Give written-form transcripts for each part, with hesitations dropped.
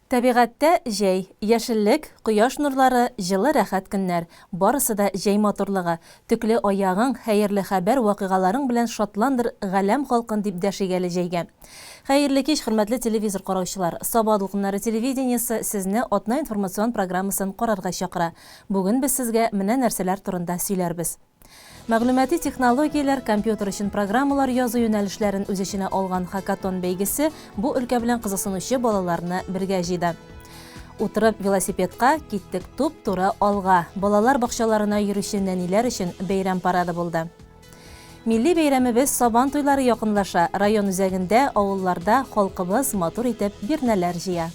Табигатьтә җәй, яшеллек, кояш нурлары, җылы рәхәт көннәр, барысы да җәй матурлыгы. Төкле аягың, хәерле хәбәр вакыйгаларың белән шатландыр галәм халкын дип дәшигәле җәйгә. Хәерле кич, хөрмәтле телевизор караучылар. Саба дулкыннары телевидениесе сезне атна информацион программасын карарга чакыра. Бүген без сезгә менә нәрсәләр турында сөйләрбез. Мәгълүмати технологияләр, компьютер өчен программалар язу юнәлешләрен үз эченә алган хакатон бәйгесе бу өлкә белән кызыксынучы балаларны бергә җыйды. Утырып велосипедка киттек туп-туры алга. Балалар бакчаларына йөрүче нәниләр өчен бәйрәм парады булды. Милли бәйрәмебез Сабан туйлары якынлаша. Район үзәгендә, авылларда халкыбыз матур итеп бирнәләр җыя.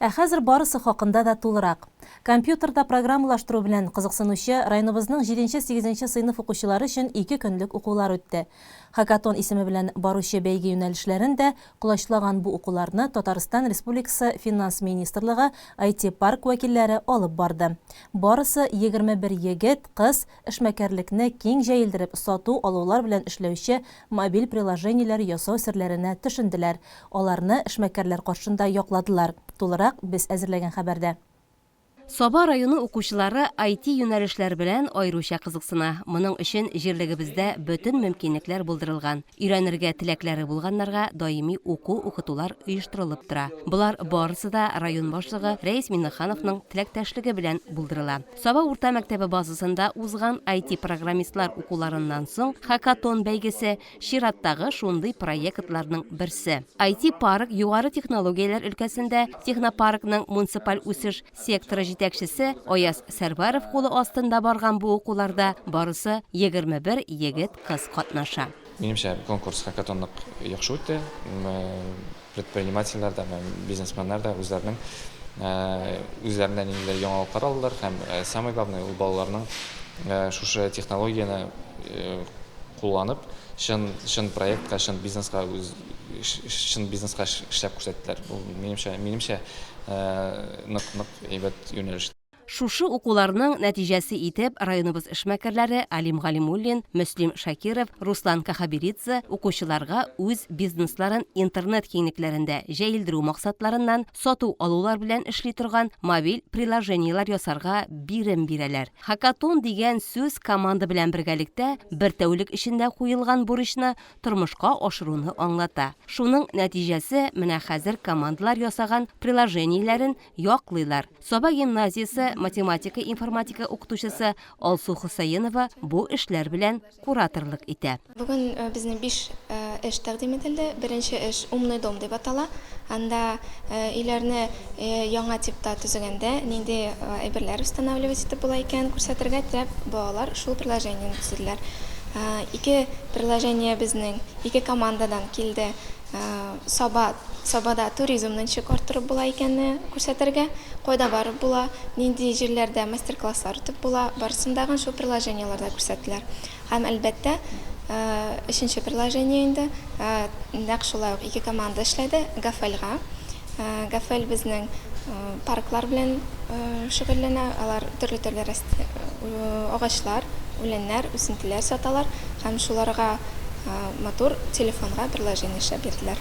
Ә хәзер барысы хакында да тулырак. Компьютерда программалаштыру белән кызыксынучы районыбызның 7-8 сыйныф укучылары өчен 2 көнлек укулар үтте. Хакатон исеме белән баручы бәйге юнәлешләрендә кулашлаган бу укуларны Татарстан Республикасы Финанс министрлыгы IT-парк вәкилләре алып барды. Барысы 21 егет, кыз эшмәкәрлекне киң җәелдереп сату алулар белән эшләүче мобиль приложениеләр ясау серләренә төшенделәр. Аларны эшмәкәрләр каршында якладылар. Тулырак без әзерләгән хәбәрдә. Саба районы укучылары IT юнәлешләр белән айруча кызыксына. Моның өчен җирлегебездә бөтен мөмкинлекләр булдырылган. Өйрәнергә теләкләре булганнарга даими укытулар оештырылып тора. Булар барысы да район башлыгы Рәис Миннехановның теләктәшлеге белән булдырыла. Саба урта мәктәбе базасында узган IT программистлар укуларыннан соң хакатон бәйгесе чираттагы шундый проектларның берсе. IT-парк югары технологияләр өлкәсендә Технопаркның муниципаль үсеш секторы җитәкчесе Аяз Сәрваров кулы астында барган бу укуларда барысы 21 егет кыз катнаша. Минемчә, конкурс хакатонлык яхшы үтте. Предпринимательләр да, бизнесменнар да үзләреннән ниләр яңалыклар алдылар һәм самое главное ул балаларның шушы технологияны кулланып, шын проектка, шын бизнеска эшләп күрсәттеләр. Бу минемчә нык әйбәт юнәлеш. Шушы укуларның нәтиҗәсе итеп районыбыз эшмәкәрләре Алим Галимуллин, Мөслим Шакиров, Руслан Кахабиридзе укучыларга үз бизнесларын интернет киңлекләрендә җәелдерү максатларыннан сату алулар белән эшли торган мобиль приложениелар ясарга бирем бирәләр. Хакатон дигән сүз команда белән бергәлектә бер тәүлек эчендә куелган бурычны тормышка ашыруны аңлата. Шуның нәтиҗәсе менә хәзер командалар ясаган приложениеләрен яклыйлар. Саба гимназиясе математика, информатика укытучысы Алсу Хусаенова бу эшләр белән кураторлык итә. Бүген безнең 5 эш тәкъдим ителде. Беренче эш умный дом дип атала. Анда өйләрне яңа типта төзегәндә нинди әйберләр устанавливать итеп була икән күрсәтергә теләп балалар шул приложениене төзеделәр. 2 приложение безнең 2 командадан килде. Сабада туризмны ничек арттырып була икәнне күрсәтергә, кайда барып була, нинди җирләрдә мастер-класслар үтеп була, барысындагы шул приложениеларда күрсәттеләр. Һәм әлбәттә, 3нче приложение инде нәкъ шулай ук 2 команда эшләде Гафальга. Гафаль безнең парклар белән шөгыльләнә, алар төрле агачлар, үләннәр, үсентеләр саталар һәм шуларга матур телефонга приложение эшләп бирделәр.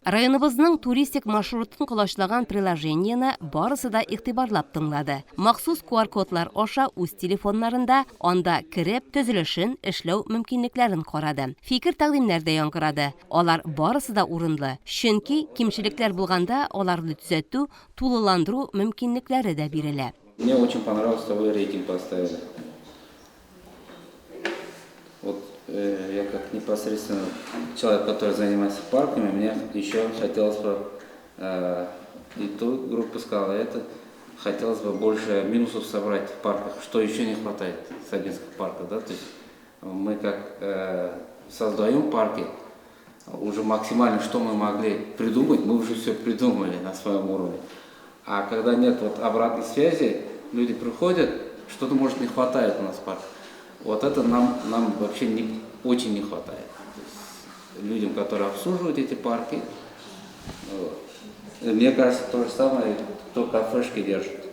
Районыбызның туристик маршрутын кулашлаган приложениены барысы да игътибарлап тыңлады. Махсус QR-кодлар аша үз телефоннарында анда кирип төзелешен эшләү мөмкинлекләрен карады. Фикер тәкъдимнәр дә яңгырады. Алар барысы да урынлы. Чөнки кимчелекләр булганда аларны төзәтү, тулыландыру мөмкинлекләре дә бирелә. Мне очень понравился, что вы рейтинг поставили. Я как непосредственно человек, который занимается парками, мне еще хотелось бы и ту группу сказала, это хотелось бы больше минусов собрать в парках, что еще не хватает в Сагинских парках, да, то есть мы как создаем парки, уже максимально, что мы могли придумать, мы уже все придумали на своем уровне, а когда нет вот обратной связи, люди приходят, что-то может не хватает у нас в парках. Вот это нам вообще очень не хватает. Людям, которые обслуживают эти парки, мне кажется, то же самое, кто кафешки держит.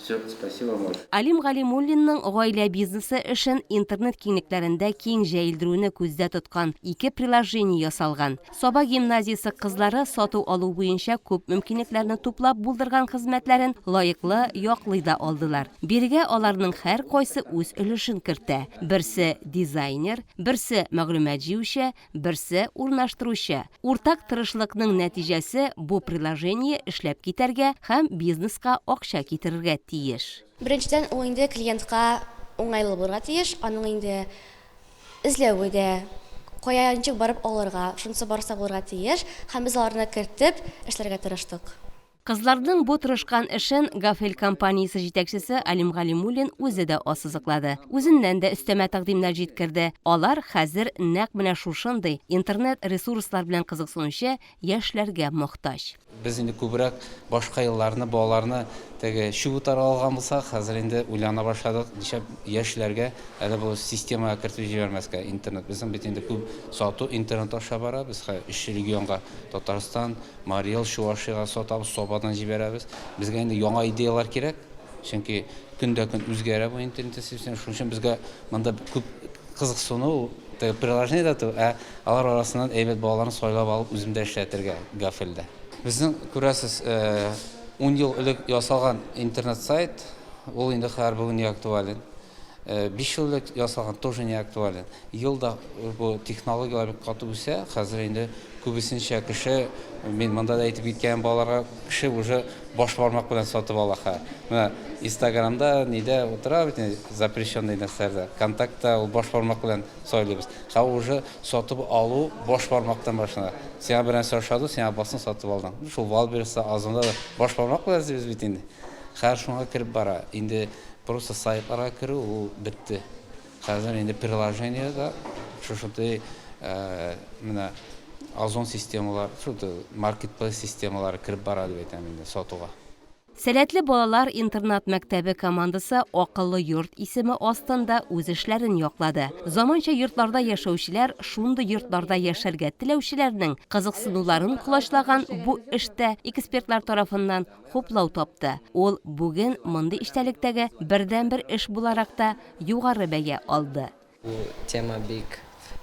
Все, спасибо большое. Алим Галимуллинның гаилә бизнесы эшен интернет киңлекләрендә киң җәелдерүне күздә тоткан 2 приложение ясалган. Саба гимназиясе кызлары сату алу буенча күп мөмкинлекләрне туплап булдырган хезмәтләрен лаеклы яклый да алдылар. Биргә аларның һәр кайсы үз өлешен кертә. Берсе дизайнер, берсе мәгълүмат җыючы, берсе урнаштыручы. Уртак тырышлыкның нәтиҗәсе бу приложение эшләп китәргә һәм бизнеска акча китерергә тиеш. Беренчедән, ул инде клиентка уңайлы булырга тиеш, аның инде эзләве дә, кая ничек барып алырга, шунысы барса булырга тиеш, һәм без аларны кертеп эшләргә тырыштык. Кызларның бу тырышкан эшен Гафел компаниясе җитәкчесе Алим Галимуллин үзе дә ассызыклады. Үзеннән дә өстәмә тәкъдимнәр җиткерде. Алар хәзер нәкъ менә шушындый интернет ресурслар белән кызыксынучы яшьләргә мохтаҗ. Без инде күбрәк башка елларны, балаларны теге шубутар алган булсак, хәзер инде уйлана башладык, ничә яшьләргә әле бу системага кертеп җибәрмәскә интернет. Безнең бит инде күп сату интернет аша бара, без 3 регионга Татарстан, Мари Эл, Чувашиягә сатабыз, Собадан җибәрәбез. Безгә инде яңа идеялар кирәк, чөнки көндә-көн үзгәрә бу интернет системасы. Шуның өчен безгә монда күп кызыксыну приложение да, алар арасыннан әйбәт балаларны сайлап алып үземдә эшләтергә Гафелдә. Безнең күрәсез 10 ел элек ясалган интернет сайт, ул инде һәр бүген не актуален. 5 ел элек ясалган тоже не актуален. Елда бу технологиялар катып үсә, хәзер инде күбесенчә кеше, мен монда да әйтеп киткән балаларга кеше уже баш бармак белән сатып ала. Менә Инстаграмда нидә утыра бит, запрещенный нәрсәләрдә. Контактта ул баш бармак белән сайлыйбыз. Уже сатып алу баш бармактан башлана. Сиңа белән сорашады, сиңа басын сатып алдың. Шул Валберса азында да баш бармак белән сез бит инде. Шуңа кирип бара. Инде просто сайтларга кирү ул битте. Хәзер инде приложениеда шушындай менә Озон системалар, маркетплейс системалары кирип бара дип әйтәм инде сатуга. Сәләтле балалар интернат мәктәбе командасы акыллы йорт исеме астында үз эшләрен яклады. Заманча йортларда яшәүчеләр шундый йортларда яшәргә теләүчеләрнең кызыксынуларын кулашлаган бу эштә экспертлар тарафыннан хуплау тапты. Ул бүген мондый эчтәлектәге бердән-бер эш буларак та югары бәя алды. Бу тема бик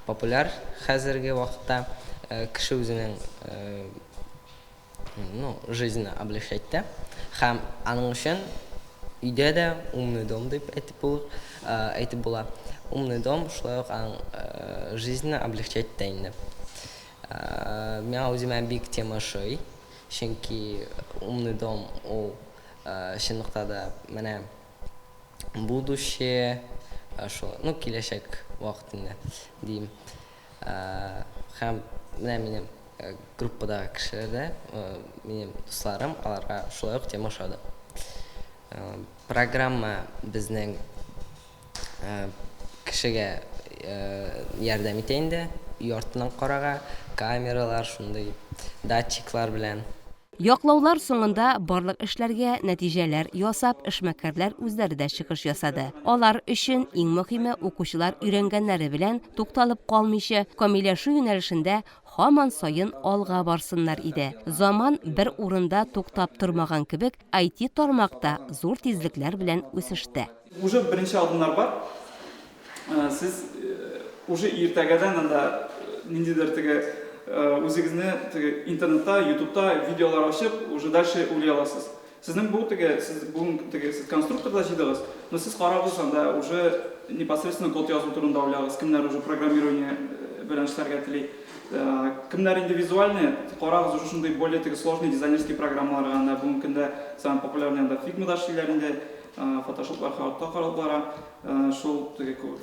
популяр хәзерге вакытта. Кеше үзенең жизньны облегчать итә. Һәм аның өчен өйдә дә умный дом дип әйтеп була. Умный дом шулай ук аның жизньны облегчать итә инде. Миңа үземә бик тема шуй, чөнки умный дом ул чынлыкта да менә будущее, киләчәк вакытында дим. Һәм менә минем группада кешеләрдә, минем дусларым, аларга шулай ук тема ошады. Программа безнең кешегә ярдәм итә инде, йортның карага, камералар, шундый датчиклар белән. Яклаулар соңында барлык эшләргә нәтиҗәләр ясап, эшмәкәрләр үзләре дә чыгыш ясады. Алар өчен иң мөһиме укучылар өйрәнгәннәре белән тукталып калмыйча, камилләшү юнәлешендә һаман саен алга барсыннар иде. Заман бер урында туктап тормаган кебек, IT тармакта зур тизлекләр белән үсеште. Уже беренче адымнар бар. Сез уже иртәгәдән анда ниндидер теге үзегезне интернетта, YouTube'та видеолар ачып, уже дальше уйлый аласыз. Сезнең бу сез конструкторда җыйдыгыз, но сез карагыз анда уже непосредственно код язу турында уйлagыз, кемнәр уже программирование белән эшләргә тели. Кемнәр инде визуальный, карагыз уже шундый более сложный дизайнерский программаларга, анда бүгенге көндә самый популярный анда Figma эшләр инде, Photoshop'лар хатта каралып бара. Шул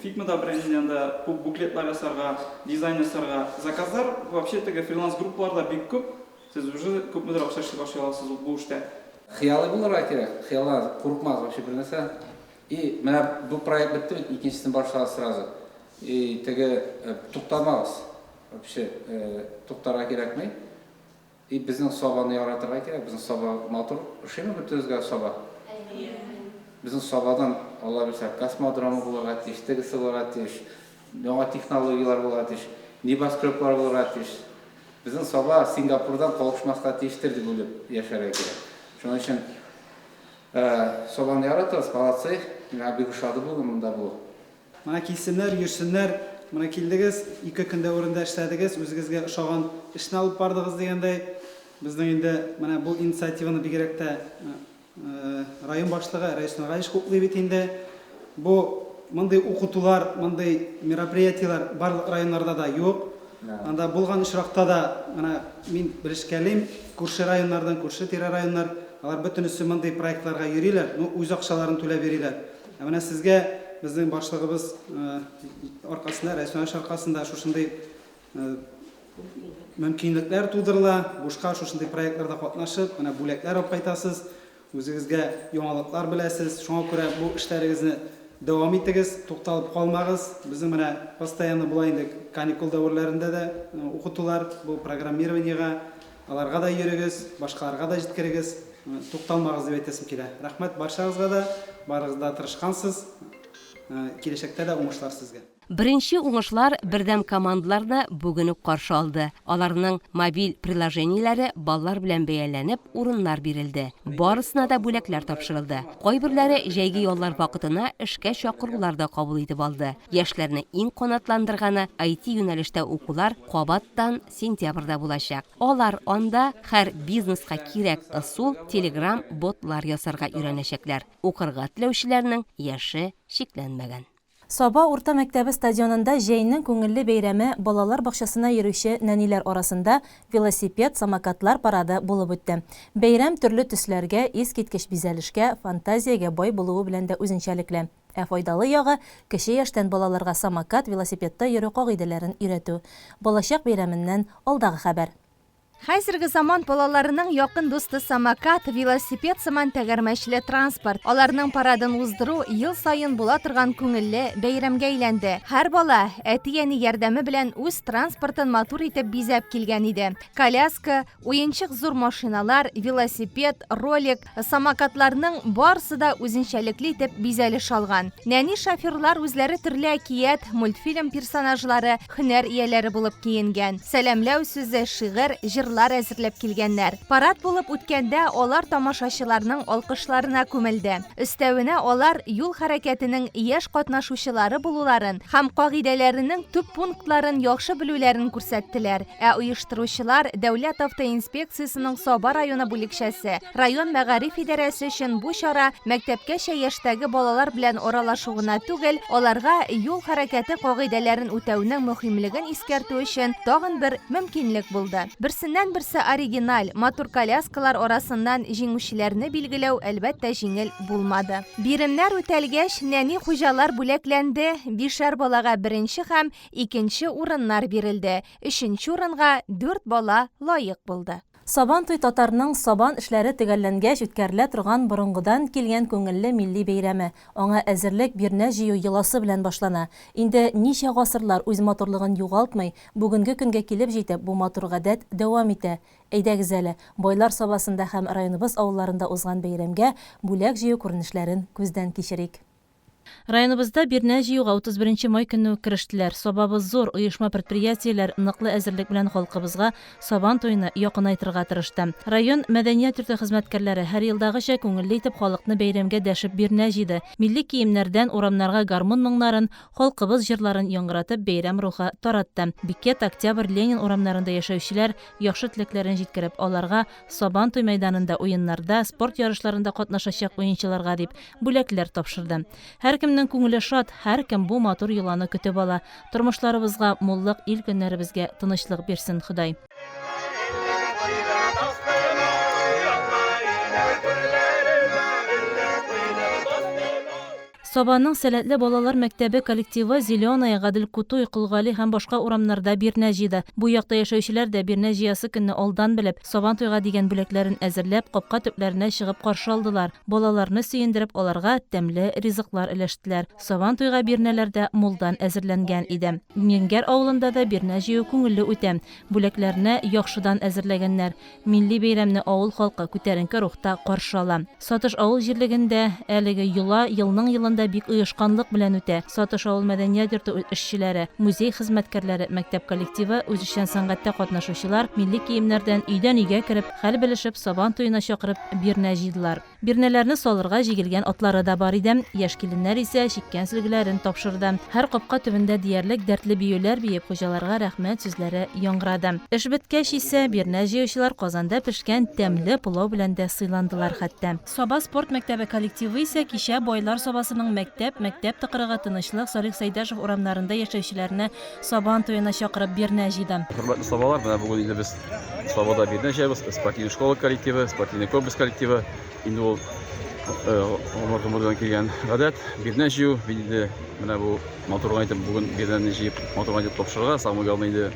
Figma брендинде буклетлар ясарга, дизайн ясарга, заказлар вообще фриланс группаларда бик күп. Сез уже күпмедер акча эшләп башлый аласыз бу эштә. Хыялы булырга кирәк. Хыяллар курыкмас вообще бер нәрсә. И менә бу проект битте, икенчесен башлагыз сразу. И туктамагыз. Вообще туктарга кирәкми. И безнең сабаны яратырга кирәк. Безнең саба мотор, шеме битезгә саба. Безнең сабадан Алла белсә, космодромы булырга тиеш, тегесе булырга тиеш, яңа технологиялар булырга тиеш, небоскреблар булырга тиеш. Безнең саба Сингапурдан калышмаска тиештер дип уйлап яшәргә кирәк. Шуның өчен Собаны яратабыз, молодцы. Мен бик ошады бүген монда булу. Мына килсеннәр, йөрсеннәр, мына килдегез, 2 көндә урында эшләдегез, үзегезгә ошаган эшне алып бардыгыз дигәндәй, безнең инде менә бу инициативаны бигрәк тә район башлыгы Рәйсән Гаиш хуклый бит инде. Бу мондый укытулар, мондый мероприятиялар барлык районнарда да юк. Анда булган очракта да менә мин белешкәлим, күрше районнардан, күрше тирә районнар, алар бөтенесе мондый проектларга йөриләр, үз акчаларын түләп бириләр. Менә сезгә безнең башлыгыбыз аркасында, Рәйсән аркасында шушындый мөмкинлекләр тудырыла, бушка шушындый проектларда катнашып, менә бүләкләр алып кайтасыз, үзегезгә яңалыклар беләсез, шуңа күрә бу эшләрегезне дәвам итегез, тукталып калмагыз. Безнең менә постоянно була инде каникул дәверләрендә дә укытулар, бу программированиегә, аларга да йөрегез, башкаларга да җиткерегез, тукталмагыз дип әйтәсем килә. Рәхмәт барчагызга да, барыгыз да тырышкансыз. Киләчәктә дә уңышлар сезгә. Беренче уңышлар бердәм командаларны бүген үк каршы алды. Аларның мобиль приложениеләре баллар белән бәяләнеп, урыннар бирелде. Барысына да бүләкләр тапшырылды. Кайберләре җәйге яллар вакытына эшкә чакырулар да кабул итеп алды. Яшьләрне иң канатландырганы IT юнәлештә укулар кабаттан сентябрьдә булачак. Алар анда һәр бизнеска кирәк ысул Telegram ботлар ясарга өйрәнәчәкләр. Укырга теләүчеләрнең яше шикләнмәгән. Саба урта мәктәбе стадионында җәйнең күңелле бәйрәме балалар бакчасына йөрүче нәниләр арасында велосипед, самокатлар парады булып үтте. Бәйрәм төрле төсләргә, искиткеч бизәлешкә, фантазиягә бай булуы белән дә үзенчәлекле. Файдалы ягы кече яшьтән балаларга самокат, велосипедта йөрү кагыйдәләрен өйрәтү. Балачак бәйрәменнән алдагы хәбәр. Хәзерге заман балаларының якын дусты самокат, велосипед сыман тәгәрмәчле транспорт. Аларның парадын уздыру ел сайын була торган күңелле бәйрәмгә әйләнде. Һәр бала әти-әни ярдәме белән үз транспортын матур итеп бизәп килгән иде. Коляска, уенчык зур машиналар, велосипед, ролик, самокатларның барысы да үзенчәлекле итеп бизәлеш алган. Нәни шоферлар үзләре төрле әкият, мультфильм персонажлары, һөнәр ияләре булып киенгән. Сәламләү сүзе, шигырь, әзерләп килгәннәр. Парад булып үткәндә алар тамашачыларның алкышларына күмелде. Өстәвенә алар юл хәрәкәтенең яшь катнашучылары булуларын һәм кагыйдәләренең төп пунктларын яхшы белүләрен күрсәттеләр. Оештыручылар Дәүләт автоинспекциясының Саба районы бүлекчәсе, район мәгариф идарәсе өчен бу чара мәктәпкәчә яшьтәге балалар белән аралашуына түгел, аларга юл хәрәкәте кагыйдәләрен үтәүнең мөһимлеген искәртү өчен тагын бер мөмкинлек булды. Берсе оригиналь, матур коляскалар арасыннан җиңүчеләрне билгеләү әлбәттә җиңел булмады. Биремнәр үтәлгәч, нәни хуҗалар бүләкләнде, 5 балага беренче һәм икенче урыннар бирелде. 3нче урынга 4 бала лаек булды. Сабан туй татарның сабан эшләре төгәлләнгәч үткәрелә торган борынгыдан килгән күңелле милли бәйрәме. Аңа әзерлек бирнә җыю йоласы белән башлана. Инде ничә гасырлар үз матурлыгын югалтмый, бүгенге көнгә килеп җитеп, бу матур гадәт дәвам итә. Әйдәгез әле, байлар сабасында һәм районыбыз авылларында узган бәйрәмгә бүләк җыю күренешләрен күздән кичерик. Районыбызда бирнә җыюга 31 май көнне керештеләр. Сабабыз зур, оешма предприятиеләр ныклы әзерлек белән халкыбызга сабан туйны якынайтырга тырышты. Район мәдәният йорты хезмәткәрләре һәр елдагыча күңелле итеп халыкны бәйрәмгә дәшеп бирнә җыйды. Милли киемнәрдән урамнарга гармун моңнарын, халкыбыз җырларын яңгыратып бәйрәм рухы таратты. Бикет, Октябрь, Ленин урамнарында яшәүчеләр яхшы телекләрен җиткереп, аларга сабан туй мәйданында, уеннарда, спорт ярышларында катнашачак уенчыларга дип бүләкләр тапшырды. Һәркемнең күңеле шат, һәркем бу матур йоланы көтеп ала. Тормышларыбызга муллык, ил көннәребезгә тынычлык бирсен Ходай. Сабанның сәләтле балалар мәктәбе коллективы Зеленая, Гадел Кутуй, Кылгали һәм башка урамнарда бирнә җыйды. Бу якта яшәүчеләр дә бирнә җыясы көнне алдан белеп, сабан туйга дигән бүләкләрен әзерләп, капка төпләренә чыгып каршы алдылар. Балаларны сөендереп, аларга тәмле ризыклар өләштеләр. Сабан туйга бирнәләр дә мулдан әзерләнгән иде. Менгәр авылында да бирнә җыю күңелле үтә. Бүләкләрне яхшыдан әзерләгәннәр. Милли бәйрәмне авыл халкы күтәренке рухта каршы ала. Сатыш авыл җирлегендә әлеге йола елның елында бик оешканлык белән үтә. Сатыш авыл мәдәният йорты эшчеләре, музей хезмәткәрләре, мәктәп коллективы, үзешчән сәнгатьтә катнашучылар милли киемнәрдән өйдән өйгә кереп, хәл белешеп, сабан туена чакырып бирнә җыйдылар. Бирнеләрне салырга җигелгән атлары да бар иде. Яшь киленнәр исә чиккән сөлгеләрен тапшырды. Һәр капка төбендә диярлек дәртле биюләр биеп хуҗаларга рәхмәт сүзләре яңгырады. Эш беткәч исә бирнә җыючылар Казанда пешкән тәмле пылау белән дә сыйландылар хәтта. Саба спорт мәктәбе коллективы исә кичә Байлар Сабасының мәктәп тыкырыгы Тынычлык Салих Сәйдәшев урамнарында яшәүчеләрне Сабан туена чакырып бирнә җыйды. Хөрмәтле сабалар, менә бүгін инде без Сабада бирнә җыйбыз, спортивный школа коллективы, спортивный корпус коллективы. Инде ул гомердән килгән гадәт, бирнә җыю, инде менә бу матурга итеп бүген бирнәне җыеп, матурга итеп тапшырырга, самый главный инде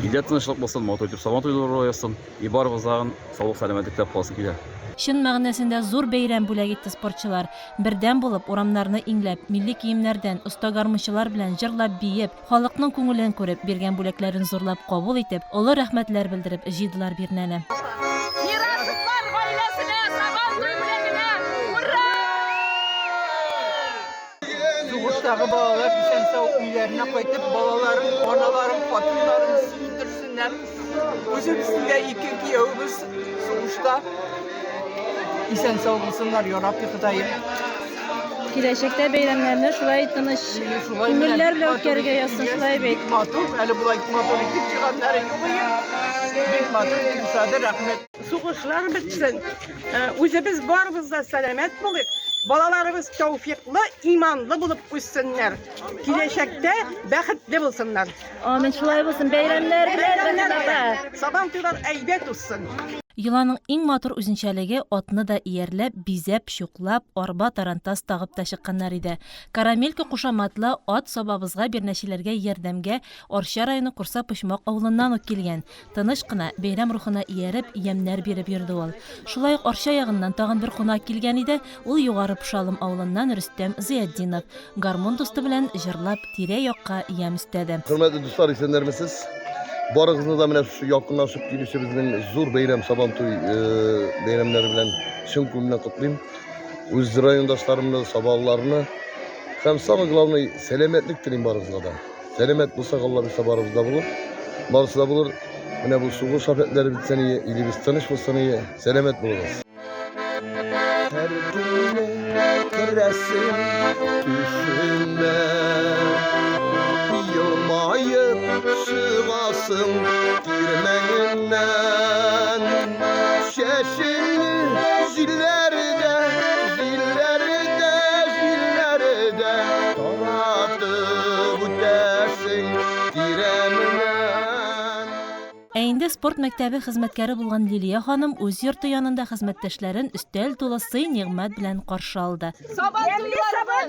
илдә тынычлык булсын, матур итеп Сабан туйлары яссын, и барыгыздан саулык сәламәтлек калсын килә. Чын мәгънәсендә зур бәйрәм бүләк итте спортчылар. Бердәм булып урамнарны иңләп, милли киемнәрдән оста гармунчылар белән җырлап биеп, халыкның күңелен күреп, биргән бүләкләрен зурлап кабул итеп, олы рәхмәтләр белдереп җыйдылар бирнәне. Сугыштагы балалар исән-сау өйләренә кайтып, балаларын, аналарын, хатыннарын сөендерсеннәр. Үзебезнең дә ике киявебез сугышта исән-сау булсыннар, ярап Ходаем. Киләчәктә бәйрәмнәрне шулай тыныч күңелләр белән үткәрергә язсын, шулай бит. Матур, әле булай матур итеп чыганнары юк. Бик матур итеп рәхмәт. Сугышлар бетсен. Үзебез барыбыз да сәламәт булыйк. Балаларыбыз тәүфиклы, иманлы булып үссеннәр. Киләчәктә бәхетле булсыннар. Амин, шулай булсын. Бәйрәмнәр белән Сабан туйлар әйбәт үссен. Йыланың иң матур үзенчәлеге атны да иярләп, бизәп, чуклап, арба тарантас тагып та чыкканнар иде. Карамелька кушаматлы ат сабабызга бирнәчеләргә ярдәмгә Арча районы Курса Пычмак авылыннан ук килгән. Тыныч кына бәйрәм рухына ияреп, ямнәр биреп йөрде ул. Шулай ук Арча ягыннан тагын бер кунак килгән иде. Ул Югары Пшалым авылыннан Рөстәм Зыятдинов. Гармун дусты белән җырлап тирә-якка ям өстәде. Хөрмәтле дуслар, исәннәрмесез? Барыгызны да менә шушы якынлашып килүчебезнең зур бәйрәм Сабан туй бәйрәмнәре белән чын күңелдән котлыйм. Үз райондашларымны, сабалларны һәм самый главный сәламәтлек телим барыгызга да. Сәламәт булсак, Алла бирсә барыбызда булыр. Барысы да булыр. Менә бу сугыш афәтләре битсән, илебез тыныч булсын, сәламәт булыгыз. Һәр көне керәсем төшемә. Yılmayıp çıgasın girmeğinden Şeşilli zillerde, zillerde, zillerde Taratıp dersin diremden Әйнде спорт мәктәбе хезмәткәре булган Лилия ханым үз йорты янында хезмәттәшләрен өстәл тулы сый-нигъмәт белән каршы алды. Сабан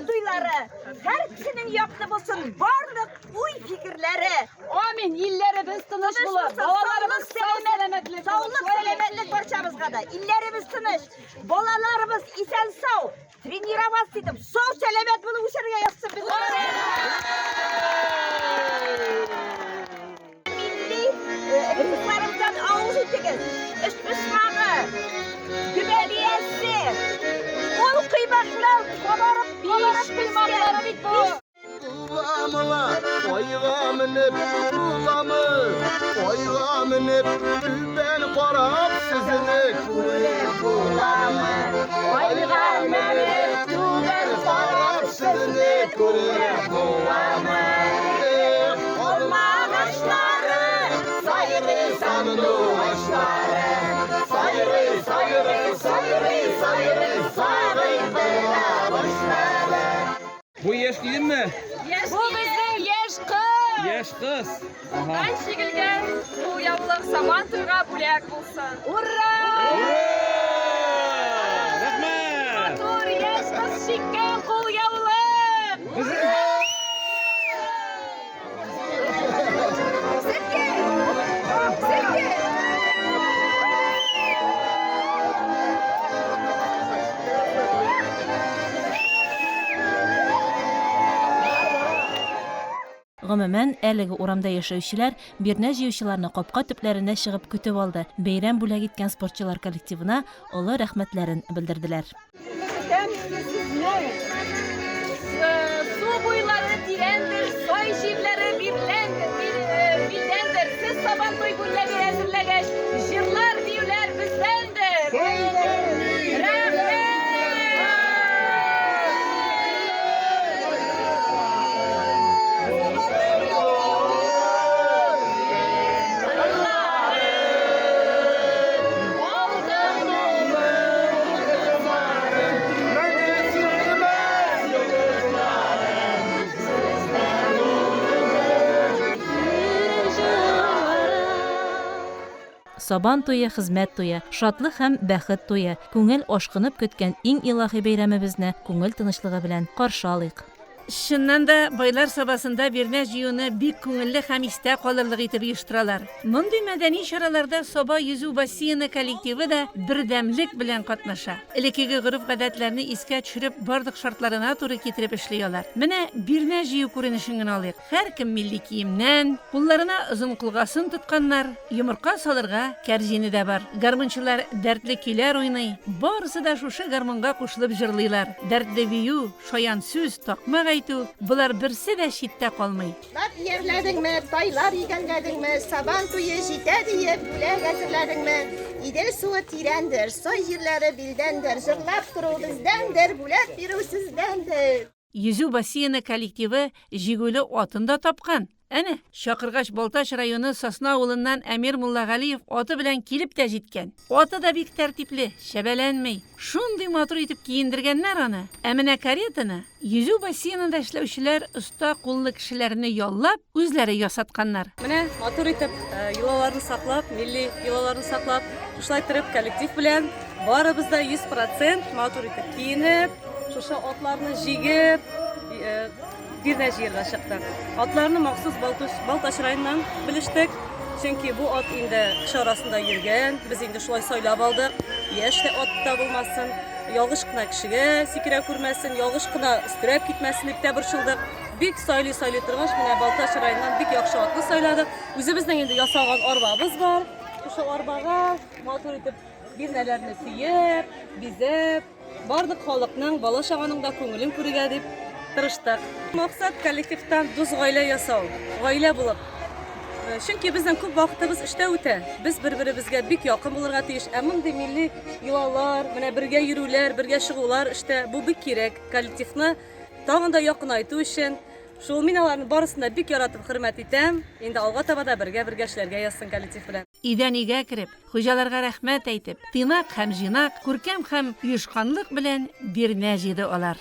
туйлары һәр кешенең яклы булсын, барлык уй фикерләре. Амин. Илләребез тыныч булып, балаларыбыз сәламәтлек, саулык, сәламәтлек барчабызга да. Илләребез тыныч, балаларыбыз исән-сау, тренироваться итеп, сау сәламәт булып үсәргә язсын без. Ризыкларымдан авыз итегез, эш пышмагы, гүбәлиясе, ул кыйбатлар, кабарып, биш кыйбатлары бит бу. Ulamla, oyga minib, oyga minib, ben qarab sizni ko'rib bo'laman. Oyga minib, ben qarab sizni ko'rib bo'laman. Olma ağaçları, sayri sanlı ağaçları, sayri, sayri, sayri, sayri, sayri bela başları. Bu yaş gelin mi? Bu bizning yaş qiz. Yaş kız. Ben çekilgan bu yavrular Saman to'yga bo'lak bo'lsin. Urra! Rahmat. Motor yaş qiz chekkan qo'l yavrular. Гомумән, әлеге урамда яшәүчеләр бирнә җыючыларны капка төпләренә чыгып көтеп алды. Бәйрәм бүләк иткән спортчылар коллективына олы рәхмәтләрен белдерделәр. Su boyları dirəndir, soy җирләре bildendir. Siz Saban toy günləri әзерләгәч, җырлар, биюләр бездәндер. сабан туе, хезмәт туе, шатлык һәм бәхет туе. Күңел ашкынып көткән иң илаһи бәйрәмебезне күңел тынычлыгы белән каршы алыйк. Шыннан да байлар сабасында Бирнә җыюны бик күңелле һәм истә калырлык итеп оештыралар. Мондый мәдәни чараларда Саба йөзү бассейны коллективы да бердәмлек белән катнаша. Элеккеге гореф-гадәтләрне искә төшереп, барлык шартларына туры китереп эшлиләр. Менә Бирнә җыю күренешен генә алыйк. Һәркем милли киемнән, кулларына озын кулгасын тотканнар, йомырка салырга кәрҗине дә бар. Гармончылар дәртле көйләр уйный. Барысы да шушы гармонга кушылып җырлыйлар. Дәртле бию, шаян сүз, такмак Булар берсе дә читтә калмый. Ерләдеңме, тайлар игәнләдеңме, сабан туе җитә диеп бүләк әзерләдеңме? Идел суы тирәндер, сай җирләре билдәндер, җырлап тору бездәндер, бүләк бирү сездәндер. Йөзү бассейны коллективы җигүле атын да тапкан. Әнә, Шакыргач Балтач районы Сосна авылыннан Әмир Муллагалиев аты белән килеп тә җиткән. Аты да бик тәртипле, шәбәләнмәй. Шундый матур итеп киендергәннәр аны. Ә менә каретаны йөзү бассейнында эшләүчеләр оста куллы кешеләрне яллап, үзләре ясатканнар. Менә матур итеп йолаларны саклап, милли йолаларны саклап, шулай торып коллектив белән барыбыз да 100% матур итеп киенеп, шушы атларны җигеп, Бирнә җыярга чыктык. Атларны махсус Балтач районыннан белештек. Чөнки бу ат инде кеше арасында йөргән. Без инде шулай сайлап алдык. Яшь тә атта булмасын, ялгыш кына кешегә сикерә күрмәсен, ялгыш кына өстерәп китмәсен дип тә борчылдык. Бик сайлый торгач, менә Балтач районыннан бик яхшы атны сайладык. Үзебезнең инде ясаган арбабыз бар. Шушы арбага матур итеп Бирнәләрне сөеп, бизеп, барлык халыкның, бала чаганың да күңелен күрергә дип тырыштык. Максат коллективтан дус гаилә ясау, гаилә булып. Чөнки безнең күп вакытыбыз эштә үтә. Без бер-беребезгә бик якын булырга тиеш. Ә мондый милли йолалар, менә бергә йөрүләр, бергә чыгулар эштә бу бик кирәк. Коллективны тагын да якынайту өчен шул мин аларны барысына бик яратып хөрмәт итәм. Инде алга таба да бергә эшләргә язсын коллектив белән. Идәнигә кереп, хуҗаларга рәхмәт әйтеп, тыйнак һәм җыйнак, күркәм һәм оешканлык белән Бирнә җыйды алар.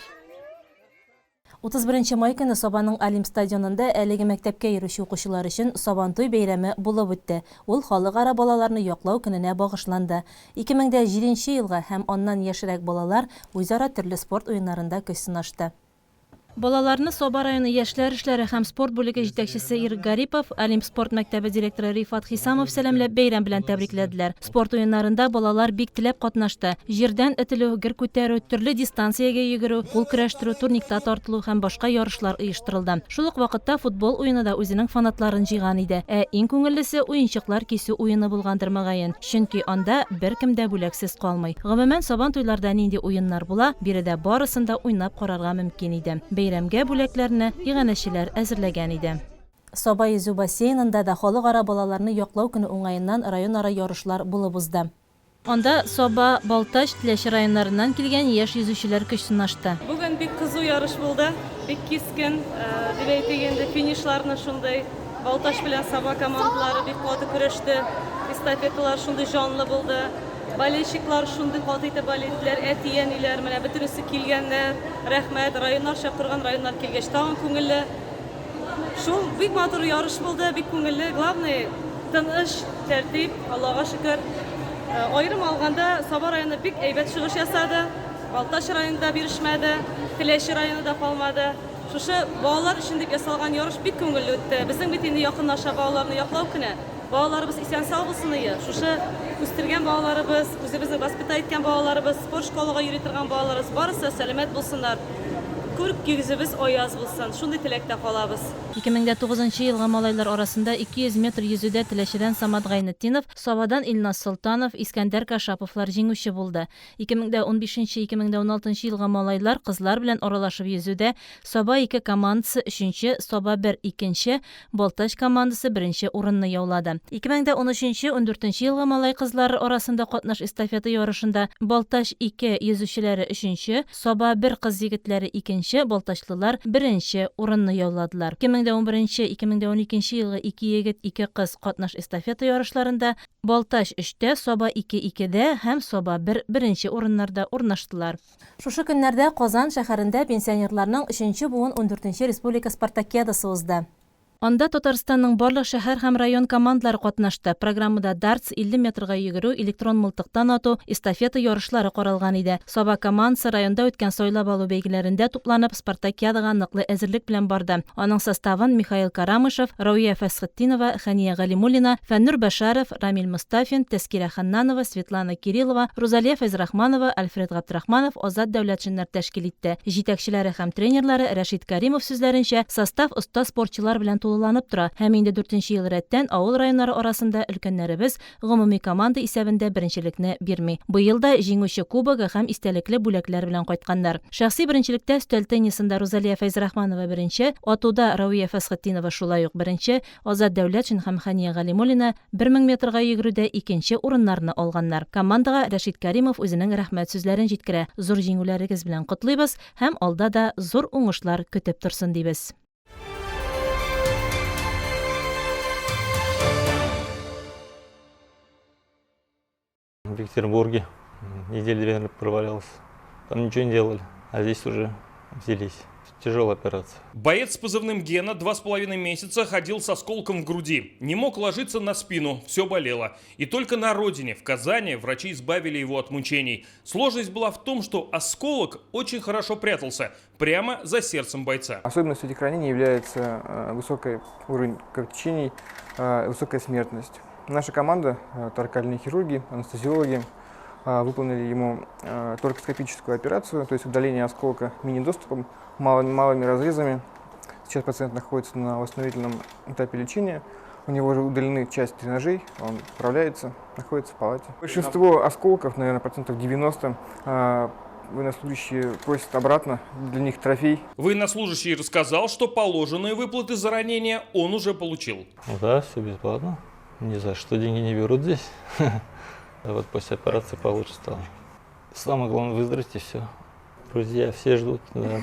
31 май көне Сабаның Алим стадионында әлеге мәктәпкә йөрүче укучылар өчен Сабантуй бәйрәме булып үтте. Ул халыкара балаларны яклау көненә багышланды. 2007 елга һәм аннан яшьрәк балалар үзара төрле спорт уеннарында көч сынашты. Балаларны Саба районы яшьләр эшләре һәм спорт бүлеге җитәкчесе Ирек Гарипов, Алим спорт мәктәбе директоры Рифат Хисамов сәламләп бәйрәм белән тәбрикләделәр. Спорт уеннарында балалар бик теләп катнашты. Җирдән этелү, гер күтәрү, төрле дистанциягә йөгерү, кул көрәштерү, турникта тартылу һәм башка ярышлар оештырылды. Шул ук вакытта футбол уены да үзенең фанатларын җыйган иде. Ә иң күңеллесе уенчыклар кисү уены булгандыр мөгаен. Чөнки анда беркем дә бүләксез калмый. Гомумән Сабантуйларда нинди уеннар була, биредә барысында уйнап карарга мөмкин иде. Бәйрәмгә бүләкләрне иганәчеләр әзерләгән иде. Саба йөзү бассейнында да халыкара балаларны яклау көне уңаеннан район-ара ярышлар булып узды. Анда Саба, Балтач, Теләш районнарыннан килгән яшь йөзүчеләр көч сынашты. Бүген бик кызу ярыш булды. Бик кискен, дип әйтгәндә финишларны шундый Балтач белән Саба командалары бик каты көрәште. Эстафеталар шундый җанлы булды. Болельщиклар шундый каты итеп болельләр, әтияниләр, менә бөтенесе килгәннәр. Рәхмәт, районнар чакырган, районнар килгәч тагын күңелле. Шул бик матур ярыш булды, бик күңелле. Главное, тыныч, тәртип, Аллага шөкер. Аерым алганда Саба районы бик әйбәт чыгыш ясады. Балтач районында бирешмәде, Теләш районында калмады. Шушы балалар өчен дип ясалган ярыш бик күңелле үтте. Безнең бит инде якынлаша балаларны яклау көне. Балаларыбыз исән-сау булсын ие. Шушы үстергән балаларыбыз, үзебезне воспитать иткән балаларыбыз, спорт школага йөри торган балаларыбыз барысы сәламәт булсыннар. Күрк йөзебез аяз булсын. Шундый теләктә калабыз. 2009 елга малайлар арасында 200 метр йөзүдә Теләшедән Самат Гайнетдинов, Сабадан Илнас Солтанов, Искәндәр Кашаповлар җиңүче булды. 2015-2016 елга малайлар кызлар белән аралашып йөзүдә Саба 2 командасы 3-нче, Саба 1 2-нче, Балтач командасы 1-нче урынны яулады. 2013-14 елга малай кызлар арасында катнаш эстафета ярышында Балтач 2 йөзүчеләре 3-нче, Саба 1 кыз егетләре 2-нче, Балтачлылар 1-нче урынны яуладылар. 2011-2012 елгы 2 егет 2 кыз катнаш эстафета ярышларында Балтач 3-тә, Саба 2-2-дә һәм Саба 1-нче урыннарда урнаштылар. Шушы көннәрдә Казан шәһәрендә пенсионерларның 3-нче буын 14-нче республика спартакиадасы узды. Анда Татарстанның барлык шәһәр һәм район командалары катнашты. Программада дартс, 50 метрга йөгерү, электрон мылтыктан ату, эстафета ярышлары каралган иде. Саба командасы районда үткән сайлап алу бәйгеләрендә тупланып, спартакиадага ныклы әзерлек белән барды. Аның составын Михаил Карамышев, Рауия Фәсхетдинова, Хания Галимуллина, Фәннур Башаров, Рамил Мустафин, Тәскирә Ханнанова, Светлана Кириллова, Розалия Фәйзрахманова, Альфред Габдрахманов Азат Дәүләтшиннәр тәшкил итте. Җитәкчеләре һәм тренерлары Рәшит Кәримов сүзләренчә, состав оста спортчылар белән тулыланып тора. Һәм инде 4нче ел рәттән авыл районнары арасында өлкәннәребез гомуми команда исәбендә беренчелекне бирми. Быел да җиңүче кубогы һәм истәлекле бүләкләр белән кайтканнар. Шәхси беренчелектә өстәл теннисында Розалия Фәйзрахманова беренче, атуда Рауия Фәсхетдинова шулай ук беренче, Азат Дәүләтшин һәм Хания Галимуллина 1000 метрга йөгерүдә икенче урыннарны алганнар. Командага Рәшит Кәримов үзенең рәхмәт сүзләрен җиткерә. Зур җиңүләрегез белән котлыйбыз һәм алда да зур уңышлар көтеп торсын дибез. В Екатеринбурге неделю 2 провалялся. Там ничего не делали, а здесь уже взялись. Тяжелая операция. Боец с позывным Гена 2,5 месяца ходил с осколком в груди. Не мог ложиться на спину, все болело. И только на родине, в Казани, врачи избавили его от мучений. Сложность была в том, что осколок очень хорошо прятался, прямо за сердцем бойца. Особенностью этих ранений является высокий уровень кровотечений, высокая смертность. Наша команда, торакальные хирурги, анестезиологи, выполнили ему торакоскопическую операцию, то есть удаление осколка мини-доступом, малыми разрезами. Сейчас пациент находится на восстановительном этапе лечения. У него уже удалены часть дренажей, он справляется, находится в палате. Большинство осколков, наверное, процентов 90, военнослужащие просят обратно, для них трофей. Военнослужащий рассказал, что положенные выплаты за ранения он уже получил. Да, все бесплатно. Ни за что деньги не берут здесь. Вот после операции получше стало. Самое главное выздороветь и все. Друзья все ждут. Да.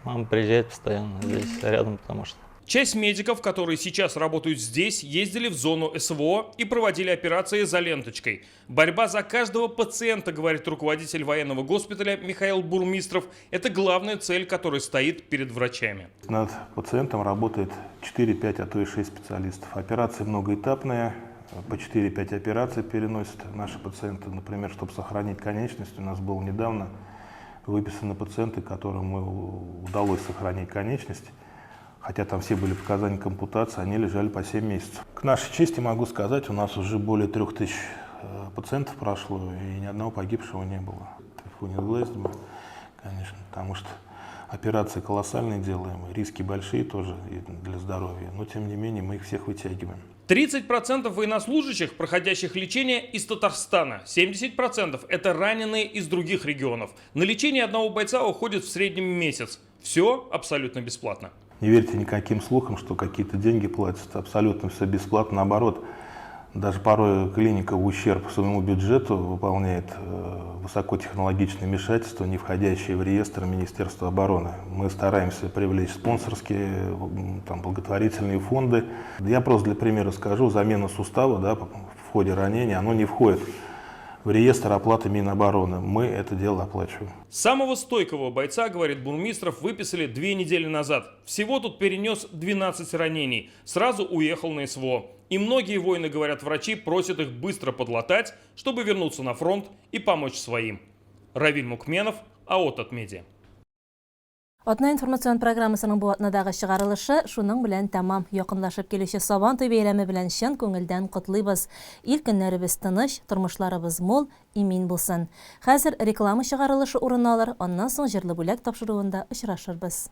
Мама приезжает постоянно здесь рядом, потому что. Часть медиков, которые сейчас работают здесь, ездили в зону СВО и проводили операции за ленточкой. Борьба за каждого пациента, говорит руководитель военного госпиталя Михаил Бурмистров, это главная цель, которая стоит перед врачами. Над пациентом работает 4-5, а то и 6 специалистов. Операции многоэтапные, по 4-5 операций переносят наши пациенты. Например, чтобы сохранить конечность, у нас было недавно выписаны пациенты, которым удалось сохранить конечность. Хотя там все были показания к ампутации, они лежали по 7 месяцев. К нашей чести могу сказать, у нас уже более 3000 пациентов прошло, и ни одного погибшего не было. Не влезли мы, конечно, потому что операции колоссальные делаем, риски большие тоже для здоровья, но тем не менее мы их всех вытягиваем. 30% военнослужащих, проходящих лечение, из Татарстана. 70% это раненые из других регионов. На лечение одного бойца уходит в среднем месяц. Все абсолютно бесплатно. Не верьте никаким слухам, что какие-то деньги платят. Абсолютно все бесплатно. Наоборот, даже порой клиника в ущерб своему бюджету выполняет высокотехнологичные вмешательства, не входящие в реестр Министерства обороны. Мы стараемся привлечь спонсорские, благотворительные фонды. Я просто для примера скажу, замена сустава в ходе ранения, оно не входит в реестр оплаты Минобороны. Мы это дело оплачиваем. Самого стойкого бойца, говорит Бурмистров, выписали 2 недели назад. Всего тут перенес 12 ранений. Сразу уехал на СВО. И многие воины, говорят врачи, просят их быстро подлатать, чтобы вернуться на фронт и помочь своим. Равиль Мукменов, АОТ Медиа. Атна информацион программасының бу атнадагы чыгарылышы шуның белән тамам. Якынлашып килүче Сабан туй бәйрәме белән чын күңелдән котлыйбыз. Ил көннәребез тыныч, тормышларыбыз мул, имин булсын. Хәзер реклама чыгарылышы урын алыр, аннан соң җырлы бүләк тапшыруында очрашырбыз.